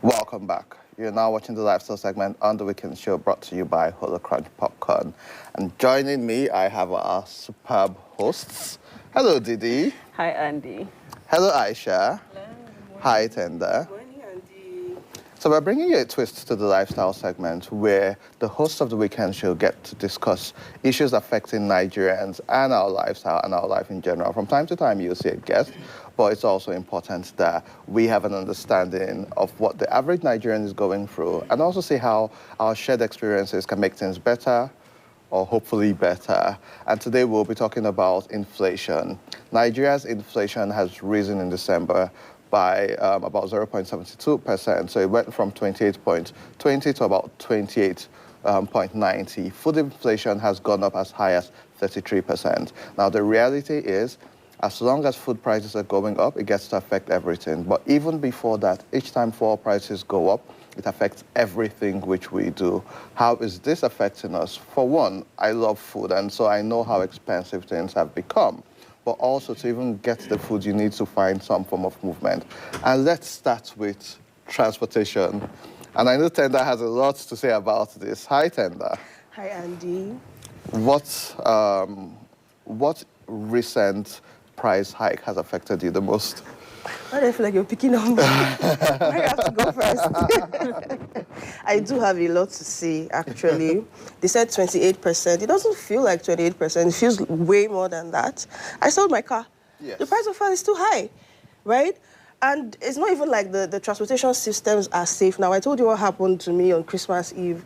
Welcome back. You're now watching the lifestyle segment on the Weekend Show brought to you by Holo Crunch Popcorn. And joining me, I have our superb hosts. Hello, Didi. Hi, Andy. Hello, Aisha. Hello. Hi, Tenda. Good morning, Andy. So we're bringing you a twist to the lifestyle segment where the hosts of the Weekend Show get to discuss issues affecting Nigerians and our lifestyle and our life in general. From time to time, you'll see a guest, but it's also important that we have an understanding of what the average Nigerian is going through and also see how our shared experiences can make things better or hopefully better. And today we'll be talking about inflation. Nigeria's inflation has risen in December by about 0.72%. So it went from 28.20 to about 28.90. Food inflation has gone up as high as 33%. Now, the reality is, as long as food prices are going up, it gets to affect everything. But even before that, each time fuel prices go up, it affects everything which we do. How is this affecting us? For one, I love food, and so I know how expensive things have become. But also, to even get the food, you need to find some form of movement. And let's start with transportation. And I know Tenda has a lot to say about this. Hi, Tenda. Hi, Andy. What recent price hike has affected you the most? Why do I feel like you're picking on me? I have to go first. I do have a lot to say, actually. They said 28%. It doesn't feel like 28%. It feels way more than that. I sold my car. Yes. The price of fuel is too high, right? And it's not even like the transportation systems are safe. Now, I told you what happened to me on Christmas Eve.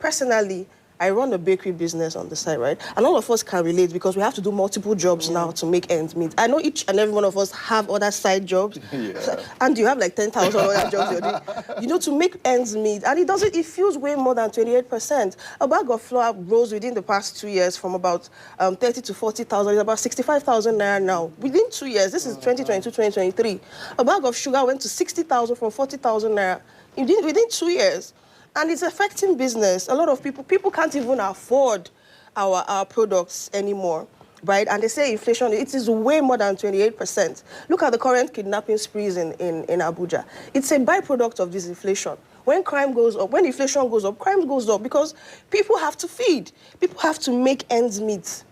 Personally, I run a bakery business on the side, right? And all of us can relate because we have to do multiple jobs now to make ends meet. I know each and every one of us have other side jobs. Yeah. And you have like 10,000 other jobs you're doing. You know, to make ends meet. And it feels way more than 28%. A bag of flour rose within the past 2 years from about 30 to 40,000. It's about 65,000 naira now. Within 2 years, this is 2022, 2023. A bag of sugar went to 60,000 from 40,000 naira within 2 years. And it's affecting business. A lot of people can't even afford our products anymore, right? And they say inflation, it is way more than 28%. Look at the current kidnapping sprees in Abuja. It's a byproduct of this inflation. When crime goes up, when inflation goes up, crime goes up because people have to feed. People have to make ends meet.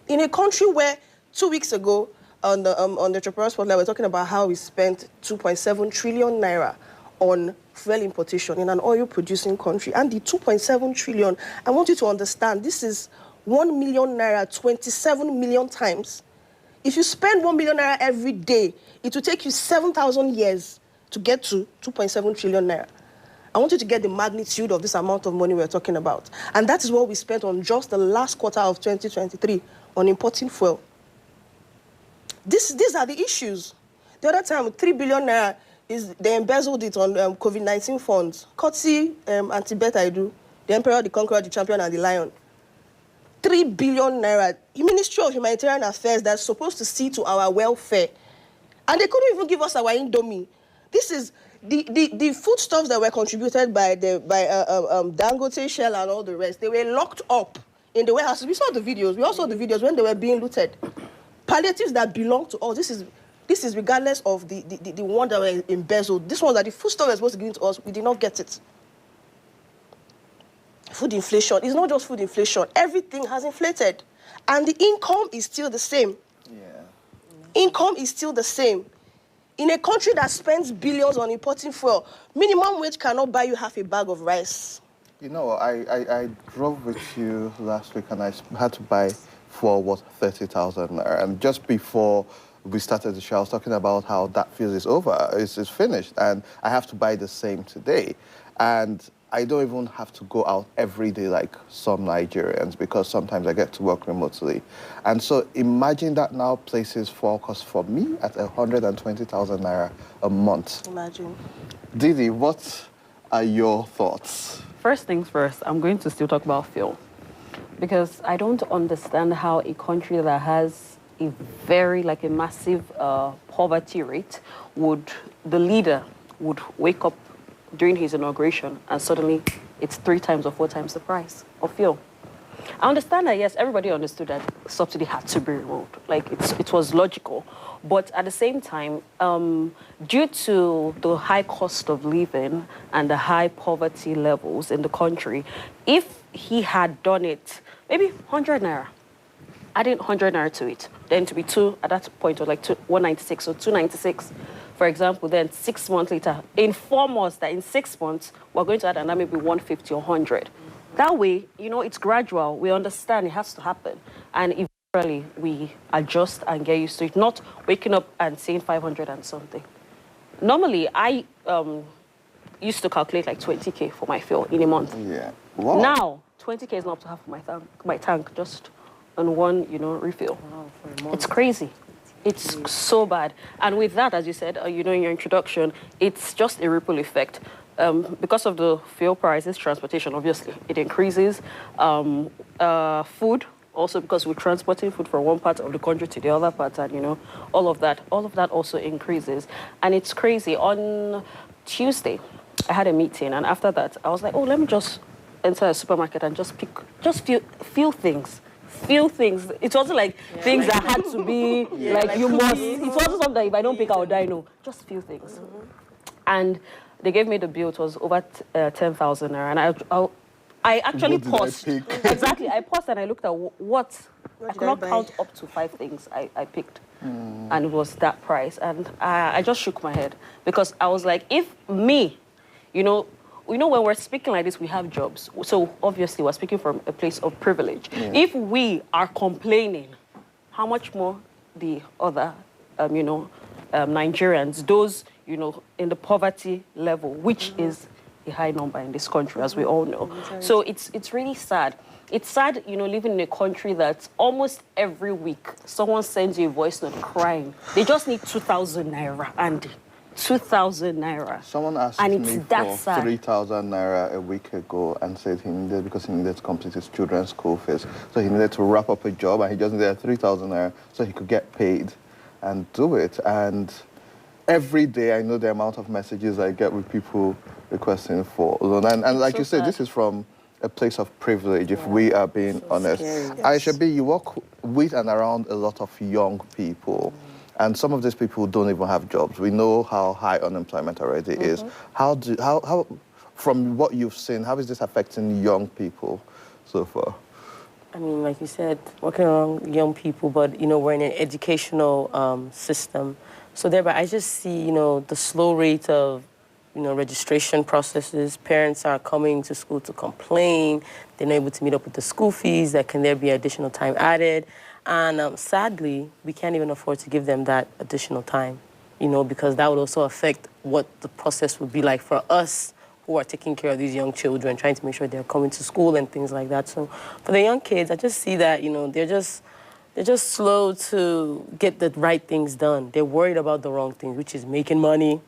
In a country where 2 weeks ago, on the entrepreneur spotlight, we're talking about how we spent 2.7 trillion naira on fuel importation in an oil-producing country. And the 2.7 trillion, I want you to understand, this is 1 million naira 27 million times. If you spend 1 million naira every day, it will take you 7,000 years to get to 2.7 trillion naira. I want you to get the magnitude of this amount of money we're talking about. And that is what we spent on just the last quarter of 2023 on importing fuel. These are the issues. The other time, 3 billion naira, they embezzled it on COVID-19 funds. Courtesy anti-bet I do, the Emperor, the Conqueror, the Champion, and the Lion. 3 billion naira. The Ministry of Humanitarian Affairs that's supposed to see to our welfare. And they couldn't even give us our Indomie. This is the foodstuffs that were contributed by Dangote, Shell, and all the rest. They were locked up in the warehouses. We saw the videos. We also saw the videos when they were being looted. Palliatives that belong to us. This is regardless of the one that were embezzled. This one that the food store was supposed to give to us, we did not get it. Food inflation. It's not just food inflation. Everything has inflated. And the income is still the same. Yeah. Income is still the same. In a country that spends billions on importing fuel, minimum wage cannot buy you half a bag of rice. You know, I drove with you last week and I had to buy for what, 30,000 naira. And just before we started the show, I was talking about how that phase is over, it's finished, and I have to buy the same today. And I don't even have to go out every day like some Nigerians because sometimes I get to work remotely. And so imagine that now places fuel cost for me at 120,000 naira a month. Imagine. Didi, what are your thoughts? First things first, I'm going to still talk about fuel because I don't understand how a country that has a massive poverty rate the leader would wake up during his inauguration and suddenly it's 3 times or 4 times the price of fuel. I understand that, yes, everybody understood that subsidy had to be removed. Like, it was logical. But at the same time, due to the high cost of living and the high poverty levels in the country, if he had done it, maybe 100 naira, adding 100 naira to it, then to be two, at that point, or like 196 or 296, for example, then 6 months later, inform us that in 6 months, we're going to add another maybe 150 or 100. That way, you know, it's gradual. We understand it has to happen. And eventually, we adjust and get used to it, not waking up and saying 500 and something. Normally, I used to calculate like 20K for my fuel in a month. Yeah. Wow. Now, 20K is not up to half of my tank, just on one, you know, refill. Wow, for a month. It's crazy. It's so bad. And with that, as you said, you know, in your introduction, it's just a ripple effect. Because of the fuel prices, transportation, obviously, it increases. Food, also because we're transporting food from one part of the country to the other part, and, you know, all of that also increases. And it's crazy. On Tuesday, I had a meeting, and after that, I was like, oh, let me just enter a supermarket and just pick, few things. Few things. It wasn't like things that had to be like you must. It wasn't something that if I don't pick, I'll die. No, just few things. And they gave me the bill. It was over 10,000 naira, and I actually paused. Exactly, I paused and I looked at what I could not count up to 5 things I picked, and it was that price. And I just shook my head because I was like, if me, you know, when we're speaking like this, we have jobs. So obviously, we're speaking from a place of privilege. Yeah. If we are complaining, how much more the other, Nigerians, those, you know, in the poverty level, which is a high number in this country, as we all know. So it's really sad. It's sad, you know, living in a country that almost every week someone sends you a voice note crying. They just need 2,000 naira, Andy. 2,000 naira. Someone asked me for 3,000 naira a week ago and said he needed, because he needed to complete his children's school fees. So he needed to wrap up a job and he just needed 3,000 naira so he could get paid and do it. And every day I know the amount of messages I get with people requesting for loan. And like you said, this is from a place of privilege, if we are being honest. Yes. Aisha B, you work with and around a lot of young people. And some of these people don't even have jobs. We know how high unemployment already is. How, from what you've seen, how is this affecting young people so far? I mean, like you said, working around young people, but, you know, we're in an educational system. So thereby, I just see, you know, the slow rate of, you know, registration processes. Parents are coming to school to complain. They're not able to meet up with the school fees. That can there be additional time added? And sadly, we can't even afford to give them that additional time, you know, because that would also affect what the process would be like for us who are taking care of these young children, trying to make sure they're coming to school and things like that. So for the young kids, I just see that, you know, they're just slow to get the right things done. They're worried about the wrong things, which is making money,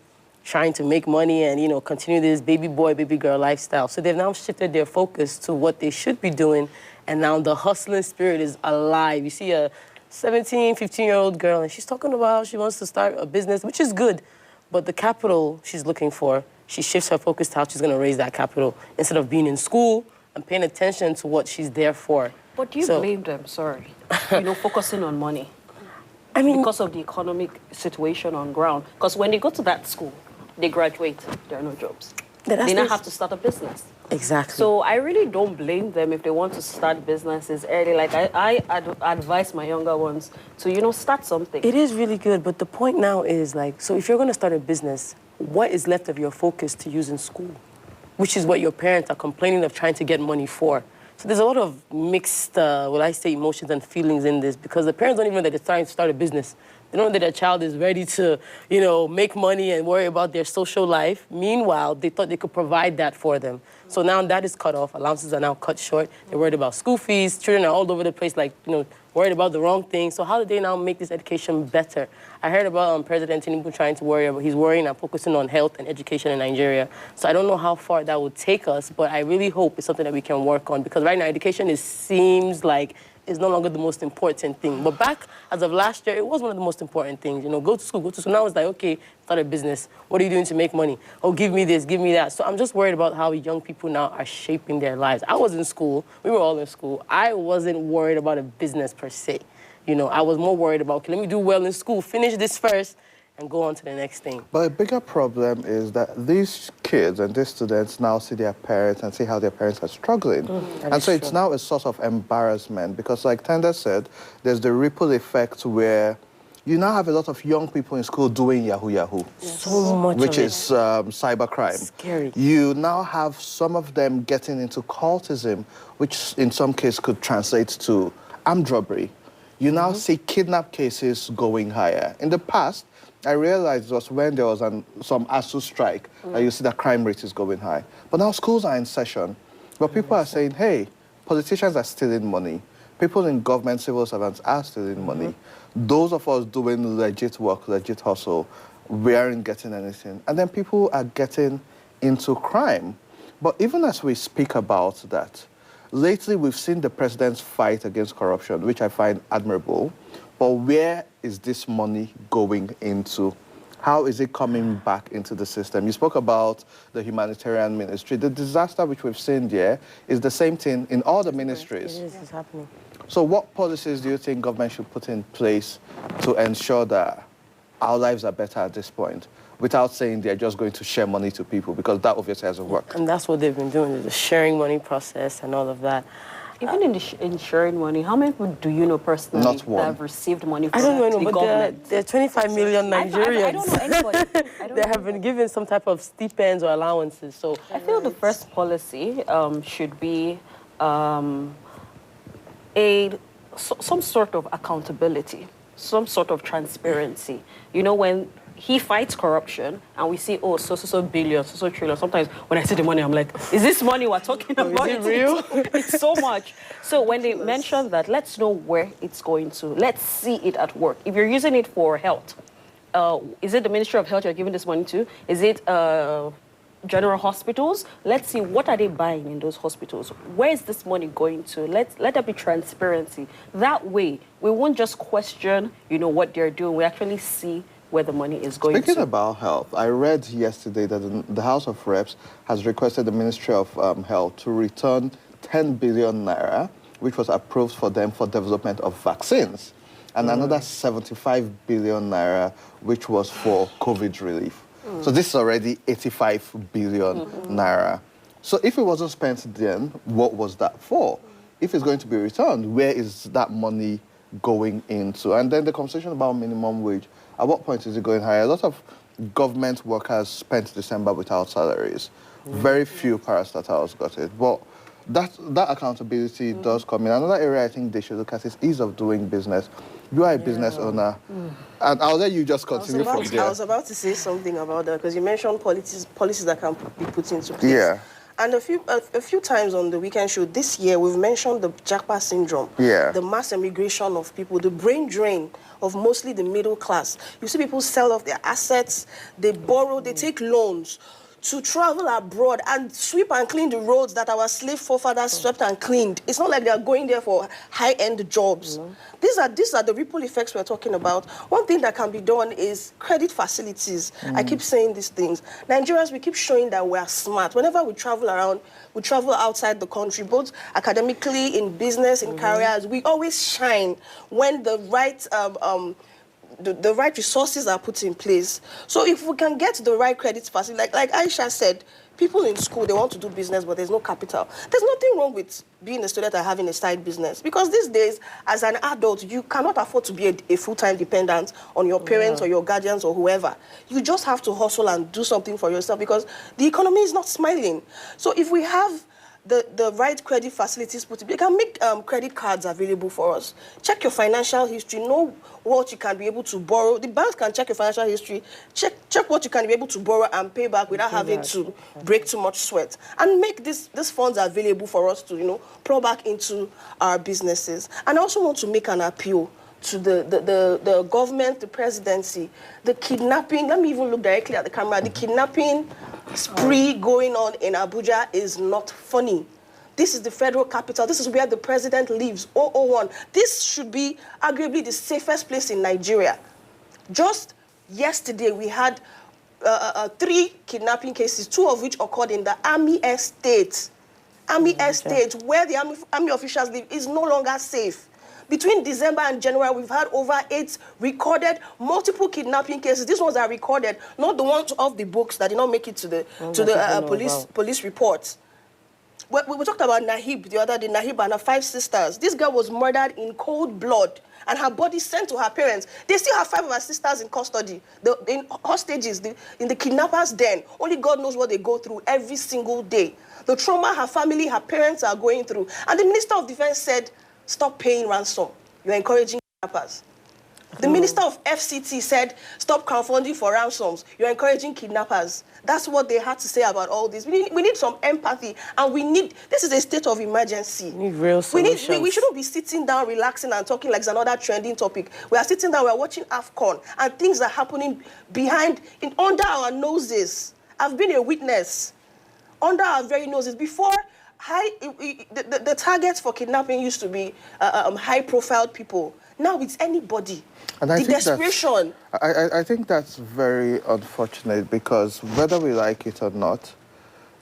trying to make money and, you know, continue this baby boy, baby girl lifestyle. So they've now shifted their focus to what they should be doing. And now the hustling spirit is alive. You see a 17, 15-year-old girl, and she's talking about how she wants to start a business, which is good. But the capital she's looking for, she shifts her focus to how she's going to raise that capital instead of being in school and paying attention to what she's there for. But do you blame them, you know, focusing on money? I mean, because of the economic situation on ground. Because when they go to that school, they graduate, there are no jobs. They now have to start a business. Exactly. So I really don't blame them if they want to start businesses early. Like I advise my younger ones to, you know, start something. It is really good, but the point now is like, so if you're going to start a business, what is left of your focus to use in school? Which is what your parents are complaining of trying to get money for. So there's a lot of mixed, emotions and feelings in this, because the parents don't even know that they're trying to start a business. They don't know that their child is ready to, you know, make money and worry about their social life. Meanwhile, they thought they could provide that for them. So now that is cut off. Allowances are now cut short. They're worried about school fees. Children are all over the place, like, you know, worried about the wrong thing. So how do they now make this education better? I heard about President Tinubu trying to worry about, he's worrying and focusing on health and education in Nigeria. So I don't know how far that will take us, but I really hope it's something that we can work on, because right now education seems like is no longer the most important thing. But back as of last year, it was one of the most important things. You know, go to school, go to school. Now it's like, okay, start a business. What are you doing to make money? Oh, give me this, give me that. So I'm just worried about how young people now are shaping their lives. I was in school. We were all in school. I wasn't worried about a business per se. You know, I was more worried about, okay, let me do well in school, finish this first, and go on to the next thing. But a bigger problem is that these kids and these students now see their parents and see how their parents are struggling. And so it's now a source of embarrassment because, like Tenda said, there's the ripple effect where you now have a lot of young people in school doing Yahoo Yahoo. So much which of it. is cybercrime. Scary. You now have some of them getting into cultism, which in some cases could translate to armed robbery. You now see kidnap cases going higher. In the past, I realized it was when there was some ASU strike that you see that crime rate is going high. But now schools are in session. But people are saying, hey, politicians are stealing money. People in government, civil servants are stealing money. Those of us doing legit work, legit hustle, we aren't getting anything. And then people are getting into crime. But even as we speak about that, lately we've seen the president's fight against corruption, which I find admirable. But where is this money going into? How is it coming back into the system? You spoke about the humanitarian ministry. The disaster which we've seen there is the same thing in all the ministries. It is, it's happening. So what policies do you think government should put in place to ensure that our lives are better at this point, without saying they're just going to share money to people, because that obviously hasn't worked? And that's what they've been doing, the sharing money process and all of that. Even in the sharing money, how many people do you know personally Not one. that have received money from I don't know, the but government? there are 25 million Nigerians. I don't know anybody. They have been given some type of stipends or allowances. So I feel the first policy should be some sort of accountability, some sort of transparency. You know, when he fights corruption and we see, oh, so billion, so trillion. Sometimes when I see the money, I'm like, is this money we're talking about? Is it real? It's so much. So when they mention that, let's know where it's going to. Let's see it at work. If you're using it for health, is it the Ministry of Health you're giving this money to? Is it general hospitals? Let's see, what are they buying in those hospitals? Where is this money going to? Let there be transparency. That way, we won't just question, you know, what they're doing. We actually see where the money is going to. Speaking about health, I read yesterday that the House of Reps has requested the Ministry of Health to return 10 billion naira, which was approved for them for development of vaccines, and another 75 billion naira, which was for COVID relief. So this is already 85 billion naira. So if it wasn't spent then, what was that for? If it's going to be returned, where is that money going into? And then the conversation about minimum wage, at what point is it going higher? A lot of government workers spent December without salaries. Very few parastatals got it. But that accountability does come in. Another area I think they should look at is ease of doing business. You are a business owner, and I'll let you just continue from there. I was about to say something about that because you mentioned policies that can be put into place. Yeah. And a few times on the weekend show this year, we've mentioned the Jacka Syndrome, the mass emigration of people, the brain drain of mostly the middle class. You see people sell off their assets, they borrow, they take loans to travel abroad and sweep and clean the roads that our slave forefathers swept and cleaned. It's not like they're going there for high-end jobs. These are the ripple effects we're talking about. One thing that can be done is credit facilities. I keep saying these things. Nigerians, we keep showing that we are smart. Whenever we travel around, we travel outside the country, both academically, in business, in careers, we always shine when the right the right resources are put in place. So if we can get the right credit facility, like Aisha said, people in school, they want to do business, but there's no capital. There's nothing wrong with being a student and having a side business, because these days, as an adult, you cannot afford to be a full-time dependent on your parents or your guardians or whoever. You just have to hustle and do something for yourself because the economy is not smiling. So if we have the right credit facilities put in, you can make credit cards available for us. Check your financial history, know what you can be able to borrow. The banks can check your financial history, check what you can be able to borrow and pay back without having to break too much sweat. And make these funds available for us to, you know, pour back into our businesses. And I also want to make an appeal to the government, the presidency, the kidnapping. Let me even look directly at the camera. The kidnapping spree going on in Abuja is not funny. This is the federal capital. This is where the president lives, 001. This should be arguably the safest place in Nigeria. Just yesterday, we had 3 kidnapping cases, 2 of which occurred in the Army Estate. Army Estate, where the army officials live, is no longer safe. Between December and January, we've had over 8 recorded multiple kidnapping cases. These ones are recorded, not the ones off the books that did not make it to the police reports. We talked about Nahib the other day, Nahib and her 5 sisters. This girl was murdered in cold blood and her body sent to her parents. They still have 5 of her sisters in custody, in hostages, in the kidnappers' den. Only God knows what they go through every single day. The trauma her family, her parents are going through. And the Minister of Defense said, stop paying ransom. You're encouraging kidnappers. The Minister of FCT said, stop crowdfunding for ransoms. You're encouraging kidnappers. That's what they had to say about all this. We need some empathy, and this is a state of emergency. We need real solutions. We shouldn't be sitting down, relaxing, and talking like it's another trending topic. We are sitting down, we are watching AFCON, and things are happening under our noses. I've been a witness. Under our very noses. Before, the targets for kidnapping used to be high-profile people. Now it's anybody. And I think desperation. I think that's very unfortunate, because whether we like it or not,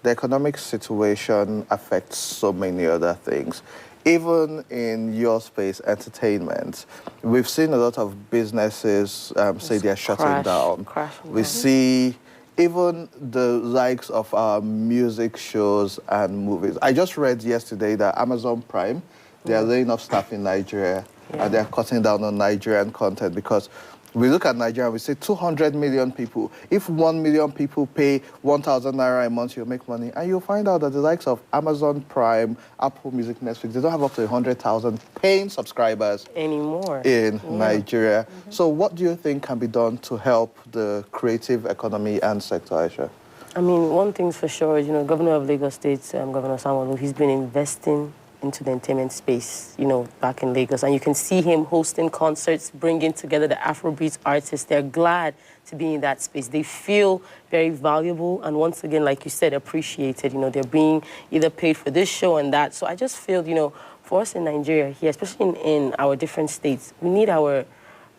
the economic situation affects so many other things. Even in your space, entertainment, we've seen a lot of businesses say they're shutting down. We see even the likes of our music shows and movies. I just read yesterday that Amazon Prime, they are laying off staff in Nigeria, and they're cutting down on Nigerian content, because we look at Nigeria and we say 200 million people. If 1 million people pay 1,000 naira a month, you'll make money. And you'll find out that the likes of Amazon Prime, Apple Music, Netflix, they don't have up to 100,000 paying subscribers anymore in Nigeria. So what do you think can be done to help the creative economy and sector, Aisha? I mean, one thing's for sure is, Governor of Lagos State, Governor Sanwo-Olu, he's been investing into the entertainment space, back in Lagos. And you can see him hosting concerts, bringing together the Afrobeat artists. They're glad to be in that space. They feel very valuable and, once again, like you said, appreciated. They're being either paid for this show and that. So I just feel, for us in Nigeria here, especially in our different states, we need our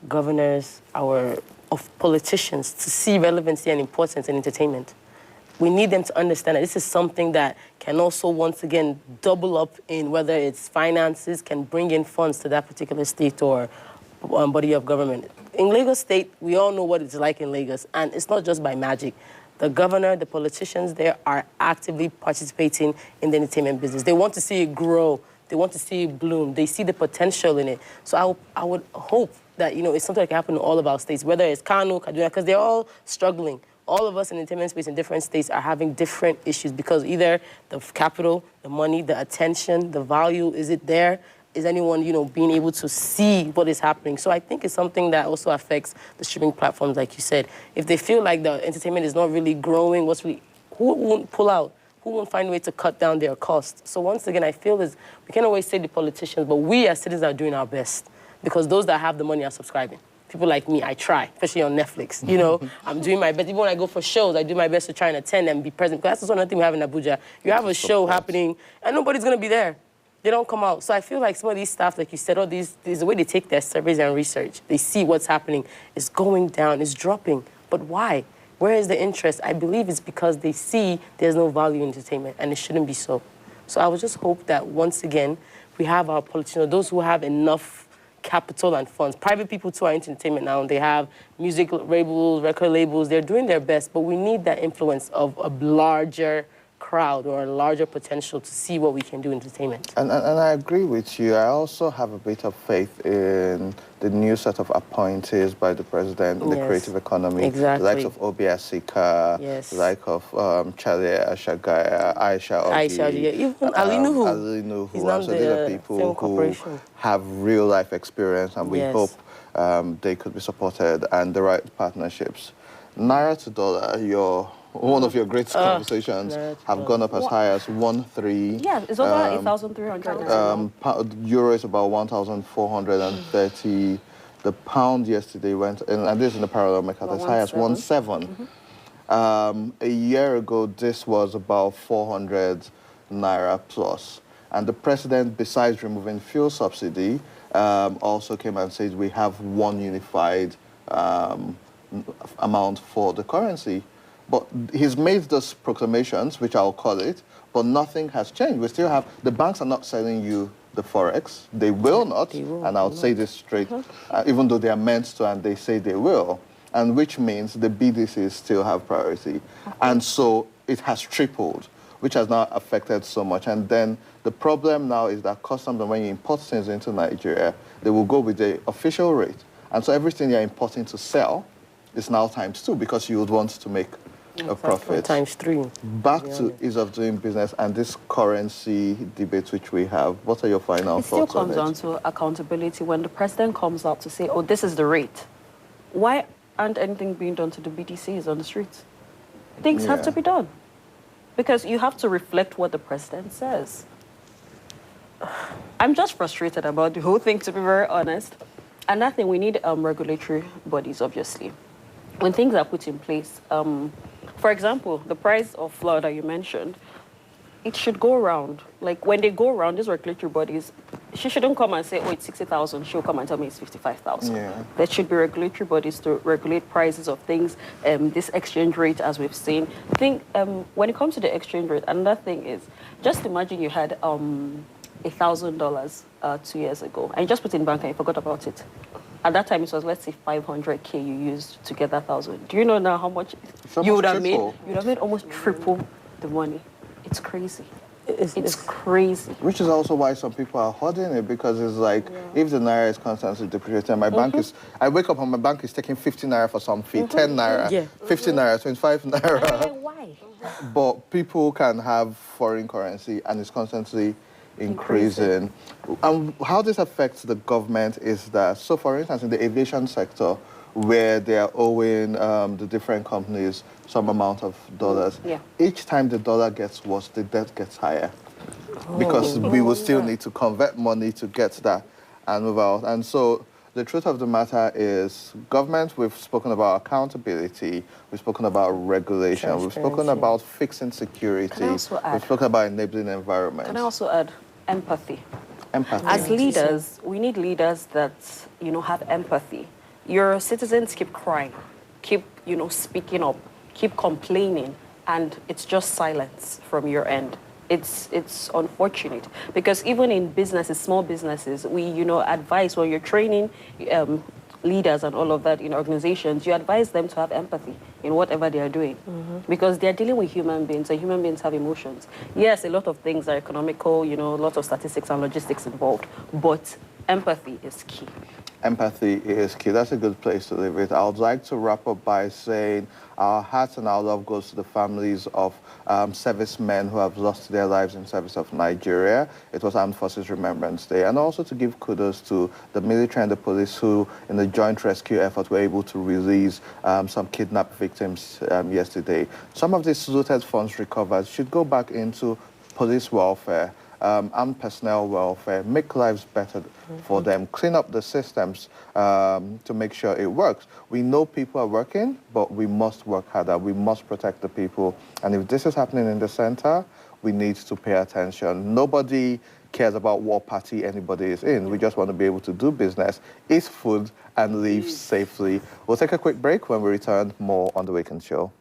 governors, our politicians to see relevancy and importance in entertainment. We need them to understand that this is something that can also, once again, double up in whether it's finances, can bring in funds to that particular state or body of government. In Lagos State, we all know what it's like in Lagos, and it's not just by magic. The governor, the politicians there are actively participating in the entertainment business. They want to see it grow. They want to see it bloom. They see the potential in it. So I would hope that, it's something that can happen in all of our states, whether it's Kano, Kaduna, because they're all struggling. All of us in the entertainment space in different states are having different issues, because either the capital, the money, the attention, the value, is it there? Is anyone, being able to see what is happening? So I think it's something that also affects the streaming platforms, like you said. If they feel like the entertainment is not really growing, who won't pull out? Who won't find a way to cut down their costs? So once again, I feel we can't always say the politicians, but we as citizens are doing our best, because those that have the money are subscribing. People like me, I try, especially on Netflix. I'm doing my best. Even when I go for shows, I do my best to try and attend and be present. Because that's another thing we have in Abuja. You have a show happening, and nobody's going to be there. They don't come out. So I feel like some of these staff, like you said, the way they take their surveys and research, they see what's happening. It's going down, it's dropping. But why? Where is the interest? I believe it's because they see there's no value in entertainment, and it shouldn't be so. So I would just hope that, once again, we have our politicians, those who have enough capital and funds. Private people too are into entertainment now. They have music labels, record labels. They're doing their best, but we need that influence of a larger crowd or a larger potential to see what we can do in entertainment. And I agree with you. I also have a bit of faith in the new set of appointees by the president in the creative economy. Exactly. The likes of Obi Asika, the like of Charlie Ashagaya, Aisha Ogi, even Ali Nuhu. Ali Nuhu. He's not so these are people who have real life experience, and we hope they could be supported and the right partnerships. Naira to dollar, one of your great conversations have gone up as high as 1.3. Yeah, it's over 8,300. Euro is about 1,430. The pound yesterday went, and this is in the parallel market, as high as 1.7. A year ago, this was about 400 naira plus. And the president, besides removing fuel subsidy, also came and said we have one unified amount for the currency. But he's made those proclamations, which I'll call it, but nothing has changed. We still have, the banks are not selling you the Forex. They will not, and I'll say this straight, even though they are meant to, and they say they will, and which means the BDCs still have priority. And so it has tripled, which has now affected so much. And then the problem now is that customs, when you import things into Nigeria, they will go with the official rate. And so everything you're importing to sell is now ×2 because you would want to make a profit. ×3. Back to ease of doing business and this currency debate which we have. What are your final thoughts on it? It still comes down to accountability. When the president comes out to say, oh, this is the rate, why aren't anything being done to the BDCs on the streets? Things have to be done. Because you have to reflect what the president says. I'm just frustrated about the whole thing, to be very honest. And that thing, we need regulatory bodies, obviously. When things are put in place, for example, the price of flour that you mentioned, it should go around. Like, when they go around, these regulatory bodies, she shouldn't come and say, oh, it's 60,000. She'll come and tell me it's 55,000. Yeah. There should be regulatory bodies to regulate prices of things, this exchange rate, as we've seen. I think when it comes to the exchange rate, another thing is, just imagine you had $1,000 2 years ago, and you just put it in bank and you forgot about it. At that time, it was, let's say, 500K you used to get that 1,000. Do you know now how much you would have made? You would have made almost triple the money. It's crazy. It's crazy. Which is also why some people are hoarding it, because it's like, if the naira is constantly depreciating, my bank is, I wake up and my bank is taking 50 naira for some fee, 10 naira, 50 naira, 25 naira. Why? But people can have foreign currency and it's constantly increasing. And how this affects the government is that, so for instance, in the aviation sector, where they are owing the different companies some amount of dollars, each time the dollar gets worse, the debt gets higher. Because we will still need to convert money to get that and move out. And so the truth of the matter is, government, we've spoken about accountability, we've spoken about regulation, we've spoken about fixing security, we've spoken about enabling environment. Can I also add empathy? Empathy. As leaders, we need leaders that, have empathy. Your citizens keep crying, keep, speaking up, keep complaining, and it's just silence from your end. It's unfortunate, because even in businesses, small businesses, we, advise when you're training leaders and all of that in organizations, you advise them to have empathy in whatever they are doing, because they're dealing with human beings, and human beings have emotions. Yes, a lot of things are economical, a lot of statistics and logistics involved, but empathy is key. Empathy is key. That's a good place to leave it. I would like to wrap up by saying our hearts and our love goes to the families of servicemen who have lost their lives in service of Nigeria. It was Armed Forces Remembrance Day. And also to give kudos to the military and the police who, in the joint rescue effort, were able to release some kidnapped victims yesterday. Some of these looted funds recovered should go back into police welfare, armed personnel welfare, make lives better for them, clean up the systems to make sure it works. We know people are working, but we must work harder. We must protect the people. And if this is happening in the center, we need to pay attention. Nobody cares about what party anybody is in. We just want to be able to do business, eat food, and live safely. We'll take a quick break. When we return, more on The Weekend Show.